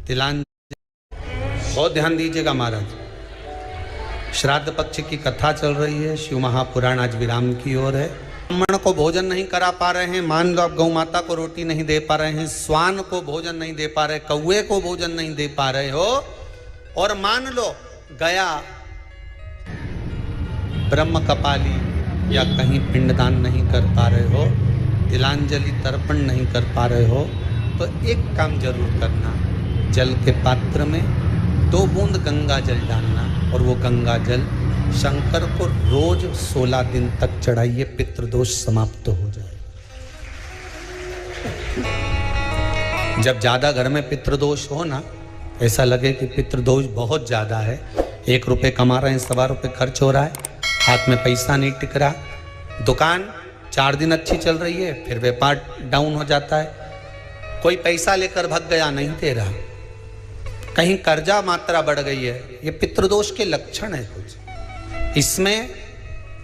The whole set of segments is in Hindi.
तिलांजलि। बहुत ध्यान दीजिएगा महाराज, श्राद्ध पक्ष की कथा चल रही है, शिव महापुराण आज विराम की ओर है। ब्राह्मण को भोजन नहीं करा पा रहे हैं, मान लो आप गौ माता को रोटी नहीं दे पा रहे हैं, स्वान को भोजन नहीं दे पा रहे, कौए को भोजन नहीं दे पा रहे हो, और मान लो गया ब्रह्म कपाली या कहीं पिंडदान नहीं कर पा रहे हो, तिलांजलि तर्पण नहीं कर पा रहे हो, तो एक काम जरूर करना, जल के पात्र में 2 बूंद गंगा जल डालना और वो गंगा जल शंकर को रोज 16 दिन तक चढ़ाइए, पितृदोष समाप्त हो जाए। जब ज्यादा घर में पितृदोष हो ना, ऐसा लगे कि पितृदोष बहुत ज्यादा है, 1 रुपये कमा रहे हैं, 1.25 रुपये खर्च हो रहा है, हाथ में पैसा नहीं टिक रहा, दुकान 4 दिन अच्छी चल रही है, फिर व्यापार डाउन हो जाता है, कोई पैसा लेकर भाग गया, नहीं दे रहा, कहीं कर्जा मात्रा बढ़ गई है, ये पितृदोष के लक्षण है कुछ। इसमें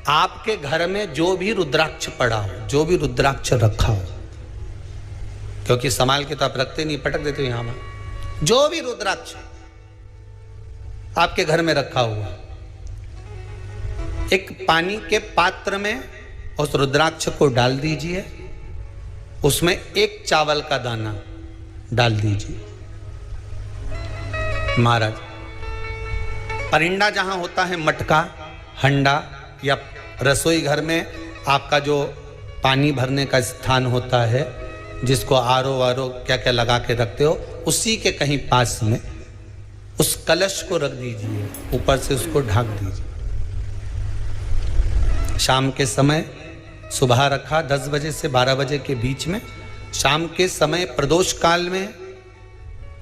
आपके घर में जो भी रुद्राक्ष पड़ा हो, जो भी रुद्राक्ष रखा हो, क्योंकि संभाल के तो आप रखते नहीं, पटक देते हो यहां में, जो भी रुद्राक्ष आपके घर में रखा हुआ, एक पानी के पात्र में उस रुद्राक्ष को डाल दीजिए, उसमें 1 चावल का दाना डाल दीजिए। महाराज, परिंदा जहां होता है, मटका, हंडा या रसोई घर में आपका जो पानी भरने का स्थान होता है, जिसको आरो वारो क्या क्या लगा के रखते हो, उसी के कहीं पास में उस कलश को रख दीजिए, ऊपर से उसको ढक दीजिए। शाम के समय, सुबह रखा 10 बजे से 12 बजे के बीच में, शाम के समय प्रदोष काल में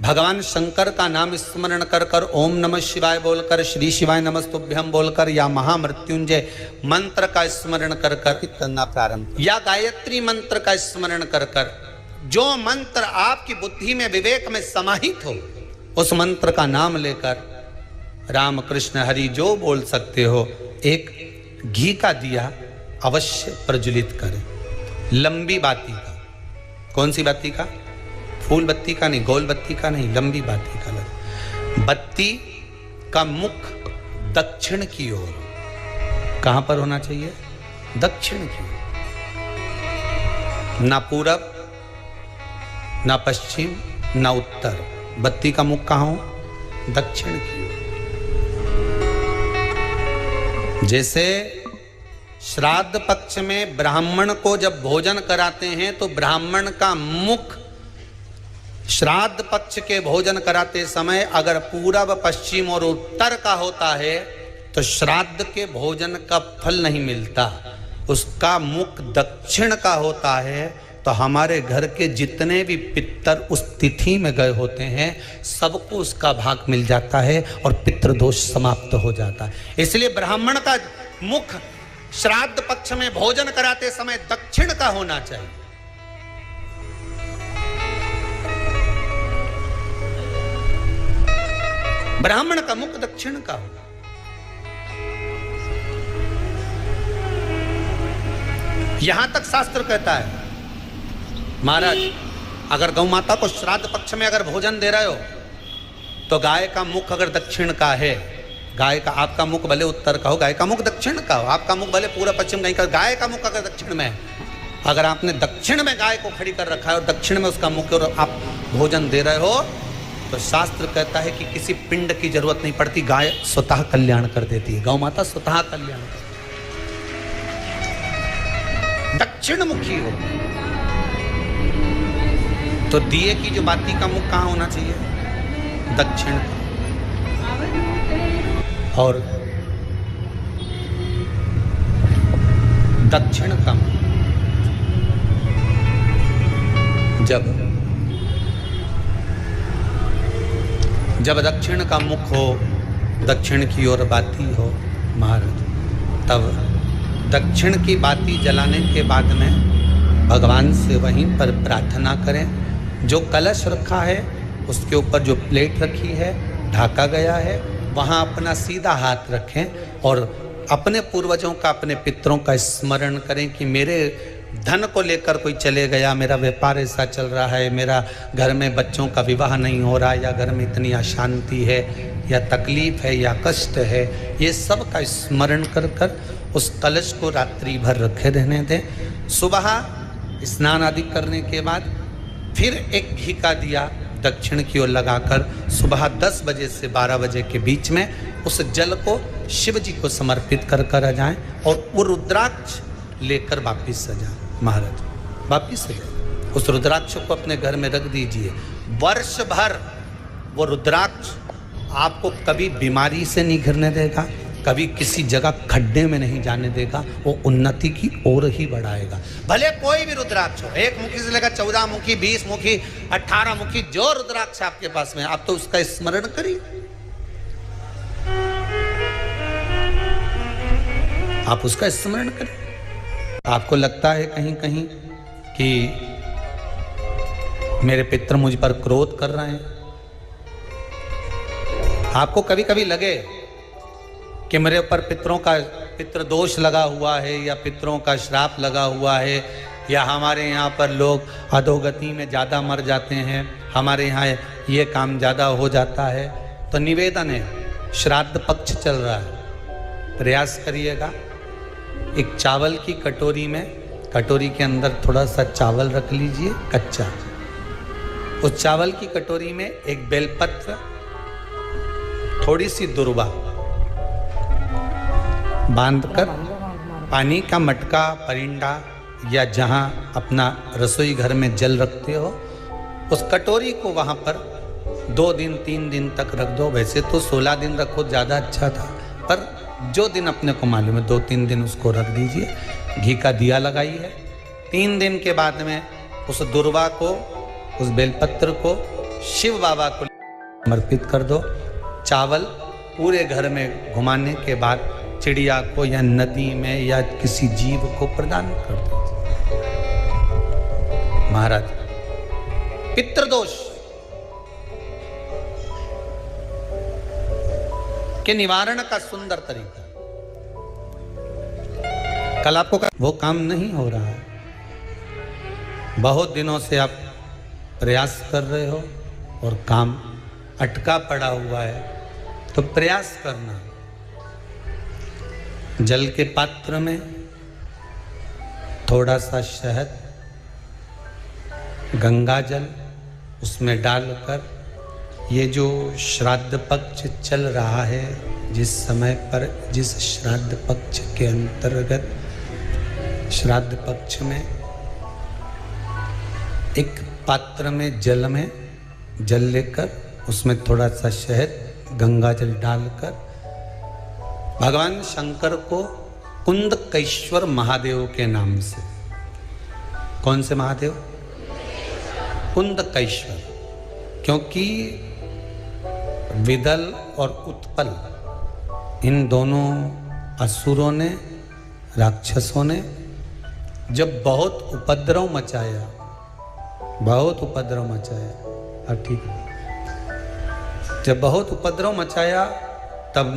भगवान शंकर का नाम स्मरण कर कर, ओम नमः शिवाय बोलकर, श्री शिवाय नमस्तुभ्यम बोलकर, या महामृत्युंजय मंत्र का स्मरण कर कर करना प्रारंभ, या गायत्री मंत्र का स्मरण कर कर, जो मंत्र आपकी बुद्धि में, विवेक में समाहित हो, उस मंत्र का नाम लेकर राम कृष्ण हरि जो बोल सकते हो, एक घी का दिया अवश्य प्रज्वलित करें, लंबी बाती का। कौन सी बाती का? फूल बत्ती का नहीं, गोल बत्ती का नहीं, लंबी बाती का लगे। बत्ती का मुख दक्षिण की ओर, कहां पर होना चाहिए? दक्षिण की ओर, ना पूरब, ना पश्चिम, ना उत्तर, बत्ती का मुख कहां हो? दक्षिण की ओर। जैसे श्राद्ध पक्ष में ब्राह्मण को जब भोजन कराते हैं तो ब्राह्मण का मुख श्राद्ध पक्ष के भोजन कराते समय अगर पूरब, पश्चिम और उत्तर का होता है तो श्राद्ध के भोजन का फल नहीं मिलता, उसका मुख दक्षिण का होता है, तो हमारे घर के जितने भी पितर उस तिथि में गए होते हैं सबको उसका भाग मिल जाता है और पितृदोष समाप्त हो जाता है। इसलिए ब्राह्मण का मुख श्राद्ध पक्ष में भोजन कराते समय दक्षिण का होना चाहिए। ब्राह्मण का मुख दक्षिण का हो। यहां तक शास्त्र कहता है, महाराज अगर गौ माता को श्राद्ध पक्ष में अगर भोजन दे रहे हो तो गाय का मुख अगर दक्षिण का है, गाय का, आपका मुख भले उत्तर का हो, गाय का मुख दक्षिण का हो, आपका मुख भले पूरा पश्चिम कहीं का, गाय का मुख अगर दक्षिण में है, अगर आपने दक्षिण में गाय को खड़ी कर रखा है और दक्षिण में उसका मुख और आप भोजन दे रहे हो, तो शास्त्र कहता है कि किसी पिंड की जरूरत नहीं पड़ती, गाय स्वतः कल्याण कर देती है, गौ माता स्वतः कल्याण करती है। दक्षिण मुखी हो तो दिए की जो बाती का मुख कहां होना चाहिए? दक्षिण का। और दक्षिण का मुख जब दक्षिण का मुख हो, दक्षिण की ओर बाती हो महाराज, तब दक्षिण की बाती जलाने के बाद में भगवान से वहीं पर प्रार्थना करें। जो कलश रखा है उसके ऊपर जो प्लेट रखी है, ढाका गया है, वहाँ अपना सीधा हाथ रखें और अपने पूर्वजों का, अपने पितरों का स्मरण करें कि मेरे धन को लेकर कोई चले गया, मेरा व्यापार ऐसा चल रहा है, मेरा घर में बच्चों का विवाह नहीं हो रहा, या घर में इतनी अशांति है या तकलीफ है या कष्ट है, ये सब का स्मरण कर कर उस कलश को रात्रि भर रखे रहने दें। सुबह स्नान आदि करने के बाद फिर एक घी का दिया दक्षिण की ओर लगाकर सुबह 10 बजे से 12 बजे के बीच में उस जल को शिव जी को समर्पित कर कर आ जाएं और वो रुद्राक्ष लेकर वापिस आ जाएं। महाराज वापिस आ जाएं, उस रुद्राक्ष को अपने घर में रख दीजिए। वर्ष भर वो रुद्राक्ष आपको कभी बीमारी से नहीं घिरने देगा, कभी किसी जगह खड्डे में नहीं जाने देगा, वो उन्नति की ओर ही बढ़ाएगा। भले कोई भी रुद्राक्ष हो, 1 मुखी से लेकर 14 मुखी, 20 मुखी, 18 मुखी, जो रुद्राक्ष आपके पास में, आप तो उसका स्मरण करिए, आप उसका स्मरण करें। आपको लगता है कहीं कहीं कि मेरे पितर मुझ पर क्रोध कर रहे हैं, आपको कभी कभी लगे कि मेरे ऊपर पितृ दोष लगा हुआ है या पितरों का श्राप लगा हुआ है, या हमारे यहाँ पर लोग अधोगति में ज़्यादा मर जाते हैं, हमारे यहाँ ये काम ज़्यादा हो जाता है, तो निवेदन है, श्राद्ध पक्ष चल रहा है, प्रयास करिएगा। एक चावल की कटोरी में, कटोरी के अंदर थोड़ा सा चावल रख लीजिए कच्चा, उस चावल की कटोरी में एक बेलपत्र, थोड़ी सी दुर्वा बांधकर पानी का मटका, परिंडा या जहां अपना रसोई घर में जल रखते हो, उस कटोरी को वहां पर 2 दिन 3 दिन तक रख दो। वैसे तो 16 दिन रखो ज़्यादा अच्छा था, पर जो दिन अपने को मालूम है 2-3 दिन उसको रख दीजिए। घी का दिया लगाइए। 3 दिन के बाद में उस दुर्वा को, उस बेलपत्र को शिव बाबा को समर्पित कर दो। चावल पूरे घर में घुमाने के बाद चिड़िया को या नदी में या किसी जीव को प्रदान कर दो। महाराज पितृदोष के निवारण का सुंदर तरीका। कल आपको वो काम नहीं हो रहा है, बहुत दिनों से आप प्रयास कर रहे हो और काम अटका पड़ा हुआ है, तो प्रयास करना। जल के पात्र में थोड़ा सा शहद, गंगा जल उसमें डालकर, ये जो श्राद्ध पक्ष चल रहा है, जिस समय पर, जिस श्राद्ध पक्ष के अंतर्गत, श्राद्ध पक्ष में एक पात्र में जल लेकर उसमें थोड़ा सा शहद, गंगा जल डालकर भगवान शंकर को कुंदकेश्वर महादेव के नाम से, कौन से महादेव? कुंदकेश्वर, क्योंकि विदल और उत्पल इन दोनों असुरों ने, राक्षसों ने जब बहुत उपद्रव मचाया, ठीक है, जब बहुत उपद्रव मचाया, तब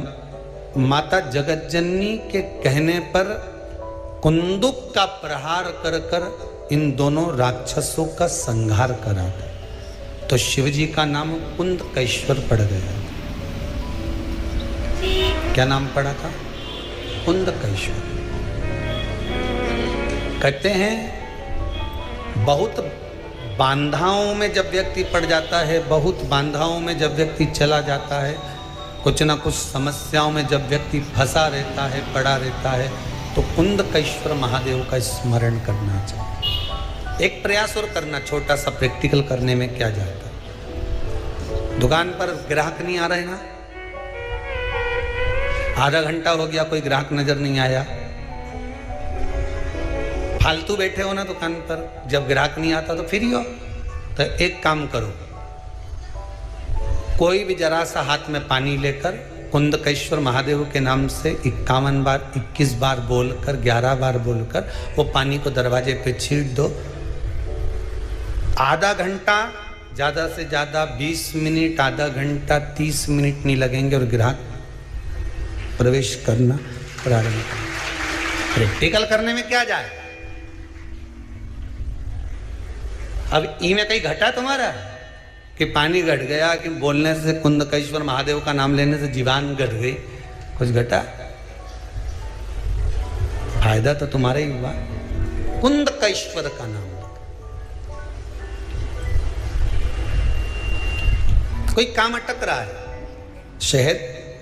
माता जगतजननी के कहने पर कुंदुक का प्रहार कर कर इन दोनों राक्षसों का संहार करा था, तो शिव जी का नाम कुंदकेश्वर पड़ गया। क्या नाम पड़ा था? कुंदकेश्वर। कहते हैं बहुत बांधाओं में जब व्यक्ति पड़ जाता है, बहुत बांधाओं में जब व्यक्ति चला जाता है, कुछ ना कुछ समस्याओं में जब व्यक्ति फंसा रहता है, पड़ा रहता है, तो कुंदकेश्वर महादेव का स्मरण करना चाहिए। एक प्रयास और करना, छोटा सा प्रैक्टिकल करने में क्या जाता है। दुकान पर ग्राहक नहीं आ रहे ना, आधा घंटा हो गया कोई ग्राहक नजर नहीं आया, फालतू बैठे हो ना दुकान पर, जब ग्राहक नहीं आता तो फ्री हो, तो एक काम करो, कोई भी जरा सा हाथ में पानी लेकर कुंदकेश्वर महादेव के नाम से 51 बार, 21 बार बोलकर, 11 बार बोलकर वो पानी को दरवाजे पे छीट दो। आधा घंटा, ज़्यादा से ज़्यादा 20 मिनट, आधा घंटा 30 मिनट नहीं लगेंगे और ग्राहक प्रवेश करना प्रारंभ करें। प्रैक्टिकल करने में क्या जाए, अब ई में कहीं घटा तुम्हारा कि पानी घट गया, कि बोलने से कुंदकेश्वर महादेव का नाम लेने से जीवान घट गई, कुछ घटा? फायदा तो तुम्हारा ही हुआ। कुंदकेश्वर का नाम, कोई काम अटक रहा है, शहद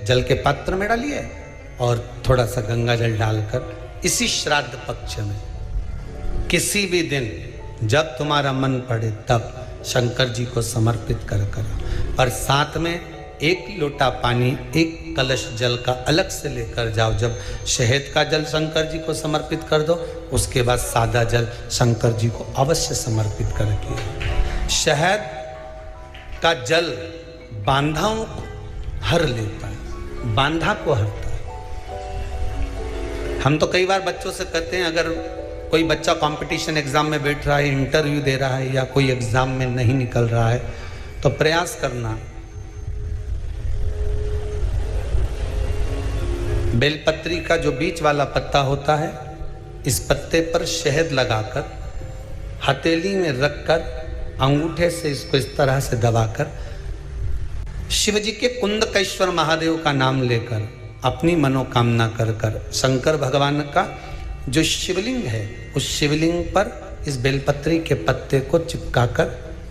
जल के पात्र में डालिए और थोड़ा सा गंगा जल डालकर इसी श्राद्ध पक्ष में किसी भी दिन जब तुम्हारा मन पड़े तब शंकर जी को समर्पित कर और साथ में 1 लोटा पानी 1 कलश जल का अलग से लेकर जाओ। जब शहद का जल शंकर जी को समर्पित कर दो, उसके बाद सादा जल शंकर जी को अवश्य समर्पित करके। शहद का जल बांधाओं को हर लेता है, बांधा को हरता है। हम तो कई बार बच्चों से कहते हैं, अगर कोई बच्चा कंपटीशन एग्जाम में बैठ रहा है, इंटरव्यू दे रहा है या कोई एग्जाम में नहीं निकल रहा है, तो प्रयास करना बेलपत्री का जो बीच वाला पत्ता होता है, इस पत्ते पर शहद लगाकर हथेली में रखकर अंगूठे से इसको इस तरह से दबाकर शिव जी के कुंदकेश्वर महादेव का नाम लेकर अपनी मनोकामना कर शंकर भगवान का जो शिवलिंग है, उस शिवलिंग पर इस बेलपत्री के पत्ते को चिपकाकर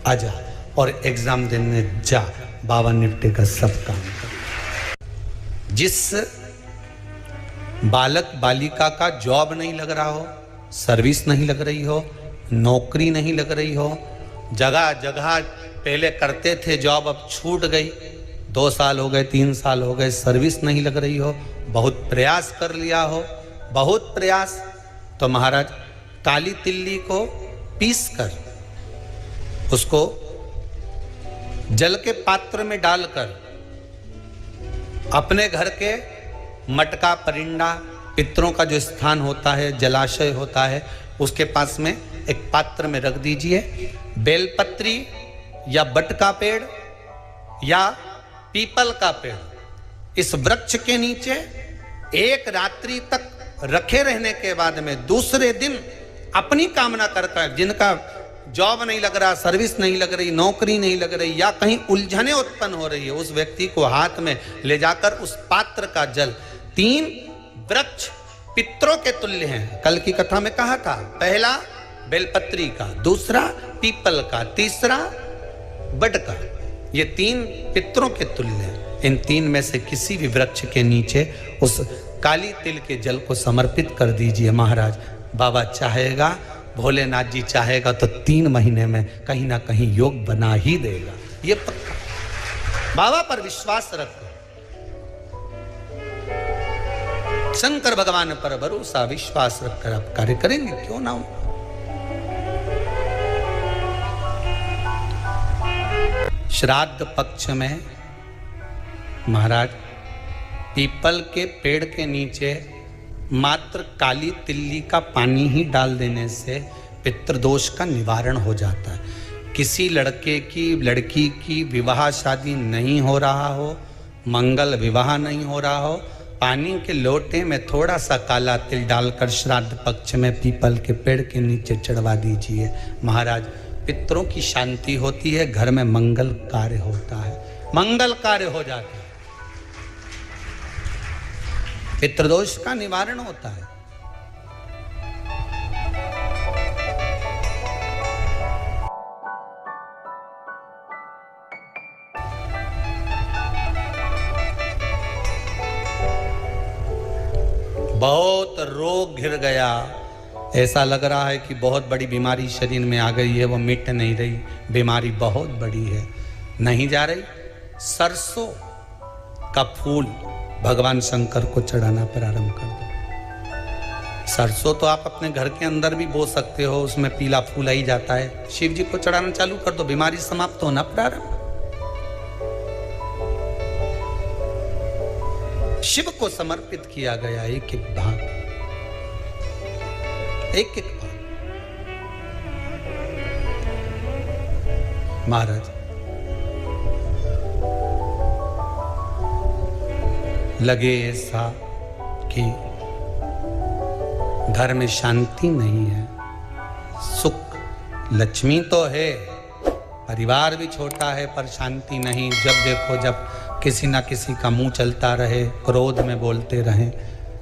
आ जा और एग्जाम देने जा। बाबा निपटेगा सब काम कर। जिस बालक बालिका का जॉब नहीं लग रहा हो, सर्विस नहीं लग रही हो, नौकरी नहीं लग रही हो, जगह जगह पहले करते थे जॉब, अब छूट गई, 2 साल हो गए, 3 साल हो गए, सर्विस नहीं लग रही हो, बहुत प्रयास कर लिया हो, बहुत प्रयास, तो महाराज काली तिल्ली को पीस कर उसको जल के पात्र में डालकर अपने घर के मटका परिंदा, पितरों का जो स्थान होता है, जलाशय होता है, उसके पास में एक पात्र में रख दीजिए। बेलपत्री या बट का पेड़ या पीपल का पेड़, इस वृक्ष के नीचे 1 रात्रि तक रखे रहने के बाद में दूसरे दिन अपनी कामना करता है। जिनका जॉब नहीं लग रहा, सर्विस नहीं लग रही, नौकरी नहीं लग रही या कहीं उलझने उत्पन्न हो रही है, उस व्यक्ति को हाथ में ले जाकर उस पात्र का जल, 3 वृक्ष पितरों के तुल्य हैं। कल की कथा में कहा था, पहला बेलपत्री का, दूसरा पीपल का, तीसरा बट का, ये 3 पितरों के तुल्य हैं। इन 3 में से किसी भी वृक्ष के नीचे उस काली तिल के जल को समर्पित कर दीजिए। महाराज बाबा चाहेगा, भोलेनाथ जी चाहेगा तो 3 महीने में कहीं ना कहीं योग बना ही देगा, ये पक्का। बाबा पर विश्वास रखो, शंकर भगवान पर भरोसा विश्वास रखकर आप कार्य करेंगे, क्यों ना हो। श्राद्ध पक्ष में महाराज पीपल के पेड़ के नीचे मात्र काली तिल्ली का पानी ही डाल देने से पितृदोष का निवारण हो जाता है। किसी लड़के की लड़की की विवाह शादी नहीं हो रहा हो, मंगल विवाह नहीं हो रहा हो, पानी के लोटे में थोड़ा सा काला तिल डालकर श्राद्ध पक्ष में पीपल के पेड़ के नीचे चढ़वा दीजिए। महाराज पितरों की शांति होती है, घर में मंगल कार्य होता है, मंगल कार्य हो जाता है, पितृदोष का निवारण होता है। बहुत रोग घिर गया, ऐसा लग रहा है कि बहुत बड़ी बीमारी शरीर में आ गई है, वो मिट नहीं रही, बीमारी बहुत बड़ी है, नहीं जा रही। सरसों का फूल भगवान शंकर को चढ़ाना प्रारंभ कर दो। सरसों तो आप अपने घर के अंदर भी बो सकते हो, उसमें पीला फूल आ ही जाता है, शिव जी को चढ़ाना चालू कर दो, बीमारी समाप्त होना प्रारंभ। शिव को समर्पित किया गया एक एक भाग, एक एक भाग। महाराज लगे ऐसा कि घर में शांति नहीं है, सुख लक्ष्मी तो है, परिवार भी छोटा है पर शांति नहीं। जब देखो जब किसी ना किसी का मुंह चलता रहे, क्रोध में बोलते रहें,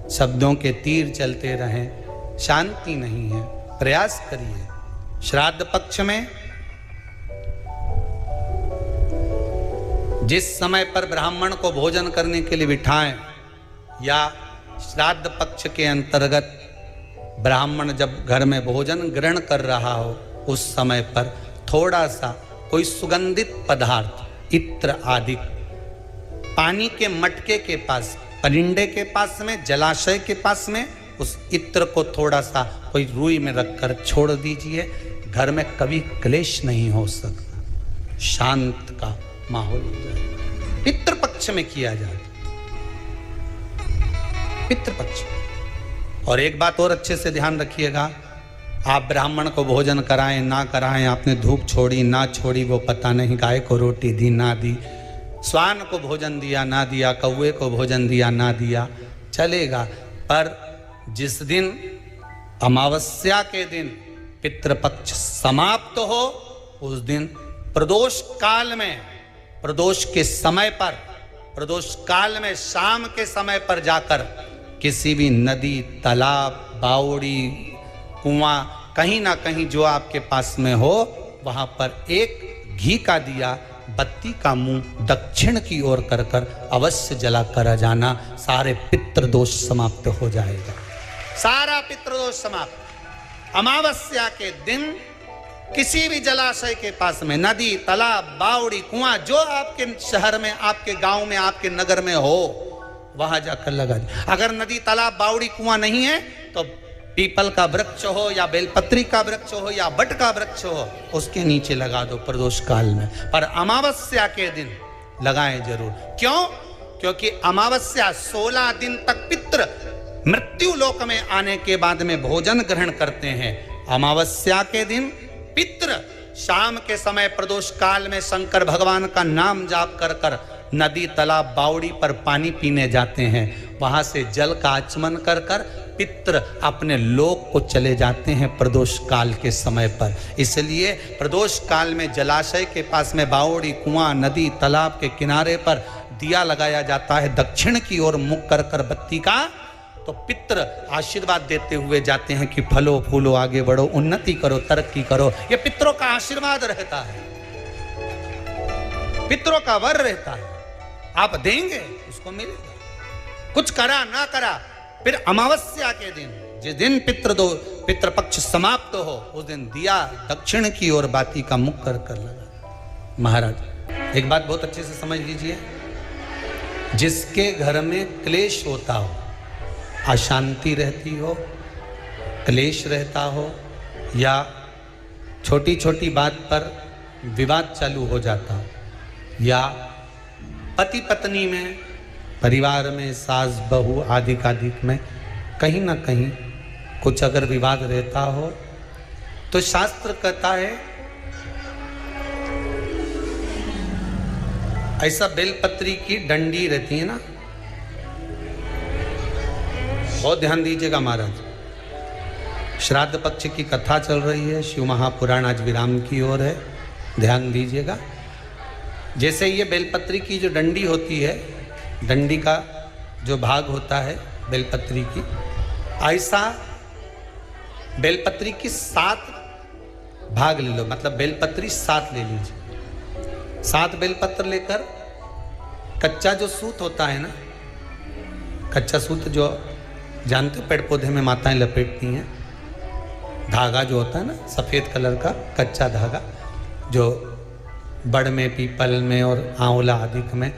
शब्दों के तीर चलते रहें, शांति नहीं है। प्रयास करिए। श्राद्ध पक्ष में जिस समय पर ब्राह्मण को भोजन करने के लिए बिठाएं या श्राद्ध पक्ष के अंतर्गत ब्राह्मण जब घर में भोजन ग्रहण कर रहा हो, उस समय पर थोड़ा सा कोई सुगंधित पदार्थ, इत्र आदि, पानी के मटके के पास, परिंडे के पास में, जलाशय के पास में उस इत्र को थोड़ा सा कोई रुई में रखकर छोड़ दीजिए। घर में कभी क्लेश नहीं हो सकता, शांत का माहौल हो जाए। पितृपक्ष में किया जाए, पितृपक्ष। और एक बात और अच्छे से ध्यान रखिएगा, आप ब्राह्मण को भोजन कराएं ना कराएं, आपने धूप छोड़ी ना छोड़ी वो पता नहीं, गाय को रोटी दी ना दी, स्वान को भोजन दिया ना दिया, कौवे को भोजन दिया ना दिया, चलेगा। पर जिस दिन अमावस्या के दिन पितृपक्ष समाप्त हो, उस दिन प्रदोष काल में, प्रदोष के समय पर, प्रदोष काल में शाम के समय पर जाकर किसी भी नदी, तालाब, बावड़ी, कुआं, कहीं ना कहीं जो आपके पास में हो, वहां पर एक घी का दिया, बत्ती का मुंह दक्षिण की ओर कर कर अवश्य जला कर जाना। सारे पितृदोष समाप्त हो जाएगा, सारा पितृदोष समाप्त। अमावस्या के दिन किसी भी जलाशय के पास में, नदी, तालाब, बावड़ी, कुआं, जो आपके शहर में, आपके गांव में, आपके नगर में हो, वहां जाकर लगा दे। अगर नदी, तालाब, बावड़ी, कुआं नहीं है तो पीपल का वृक्ष हो या बेलपत्री का वृक्ष हो या बट का वृक्ष हो, उसके नीचे लगा दो प्रदोष काल में। पर अमावस्या के दिन लगाएं जरूर। क्यों? क्योंकि अमावस्या 16 दिन तक पितृ मृत्यु लोक में आने के बाद में भोजन ग्रहण करते हैं। अमावस्या के दिन पितृ शाम के समय प्रदोष काल में शंकर भगवान का नाम जाप कर कर नदी, तालाब, बावड़ी पर पानी पीने जाते हैं। वहां से जल का आचमन कर कर पितृ अपने लोक को चले जाते हैं प्रदोष काल के समय पर। इसलिए प्रदोष काल में जलाशय के पास में, बावड़ी, कुआं, नदी, तालाब के किनारे पर दिया लगाया जाता है दक्षिण की ओर मुख कर कर बत्ती का। तो पितृ आशीर्वाद देते हुए जाते हैं कि फलो फूलो, आगे बढ़ो, उन्नति करो, तरक्की करो। ये पितरों का आशीर्वाद रहता है, पितरों का वर रहता है। आप देंगे उसको मिलेगा। कुछ करा ना करा, फिर अमावस्या के दिन, जिस दिन पितृपक्ष समाप्त हो, उस दिन दिया दक्षिण की ओर बाती का मुख कर कर लगा। महाराज एक बात बहुत अच्छे से समझ लीजिए, जिसके घर में क्लेश होता हो, अशांति रहती हो, क्लेश रहता हो, या छोटी छोटी बात पर विवाद चालू हो जाता हो, या पति पत्नी में, परिवार में, सास बहू आदि कादिक में कहीं ना कहीं कुछ अगर विवाद रहता हो, तो शास्त्र कहता है ऐसा बेलपत्री की डंडी रहती है ना, बहुत ध्यान दीजिएगा महाराज। श्राद्ध पक्ष की कथा चल रही है, शिव महापुराण आज विराम की ओर है, ध्यान दीजिएगा। जैसे ये बेलपत्री की जो डंडी होती है, डंडी का जो भाग होता है बेलपत्री की, ऐसा बेलपत्री की 7 भाग ले लो, मतलब बेलपत्री 7 ले लीजिए। 7 बेलपत्र लेकर कच्चा जो सूत होता है ना, कच्चा सूत जो जानते पेड़ पौधे में माताएं लपेटती हैं, धागा जो होता है ना सफ़ेद कलर का कच्चा धागा, जो बड़ में, पीपल में और आंवला आदि में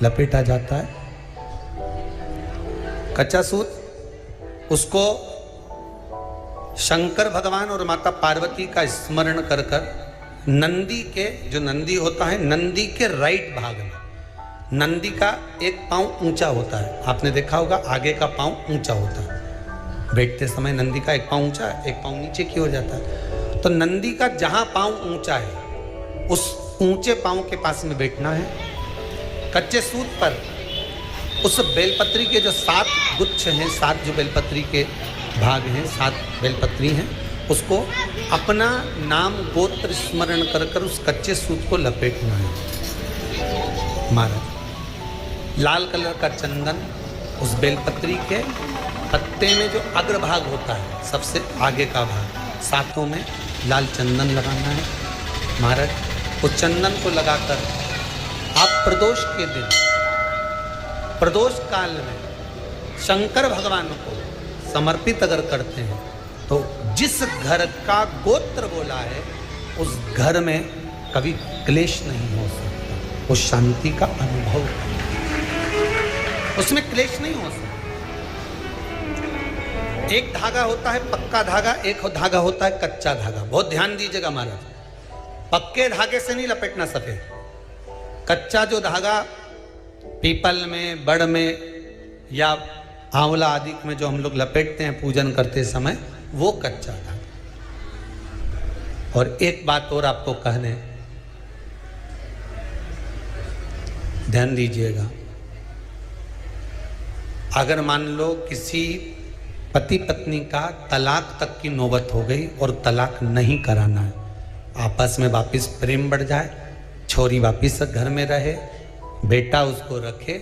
लपेटा जाता है, कच्चा सूत, उसको शंकर भगवान और माता पार्वती का स्मरण कर कर नंदी के, जो नंदी होता है, नंदी के राइट भाग में, नंदी का एक पांव ऊंचा होता है, आपने देखा होगा आगे का पांव ऊंचा होता है, बैठते समय नंदी का एक पांव ऊंचा, एक पांव नीचे की हो जाता है। तो नंदी का जहां पांव ऊंचा है, उस ऊंचे पांव के पास में बैठना है। कच्चे सूत पर उस बेलपत्री के जो 7 गुच्छ हैं, 7 जो बेलपत्री के भाग हैं, 7 बेलपत्री हैं, उसको अपना नाम गोत्र स्मरण कर कर उस कच्चे सूत को लपेटना है। महाराज लाल कलर का चंदन उस बेलपत्री के पत्ते में जो अग्रभाग होता है, सबसे आगे का भाग, साथों में लाल चंदन लगाना है। महाराज उस चंदन को लगाकर आप प्रदोष के दिन, प्रदोष काल में शंकर भगवान को समर्पित अगर करते हैं तो जिस घर का गोत्र बोला है उस घर में कभी क्लेश नहीं हो सकता, उस शांति का अनुभव, उसमें क्लेश नहीं हो सकता। एक धागा होता है पक्का धागा, एक धागा होता है कच्चा धागा। बहुत ध्यान दीजिएगा महाराज, पक्के धागे से नहीं लपेटना सफेद। कच्चा जो धागा पीपल में, बड़ में या आंवला आदि में जो हम लोग लपेटते हैं पूजन करते समय, वो कच्चा धागा। और एक बात और आपको कहने, ध्यान दीजिएगा, अगर मान लो किसी पति पत्नी का तलाक तक की नौबत हो गई और तलाक नहीं कराना है, आपस में वापिस प्रेम बढ़ जाए, छोरी वापिस घर में रहे, बेटा उसको रखे,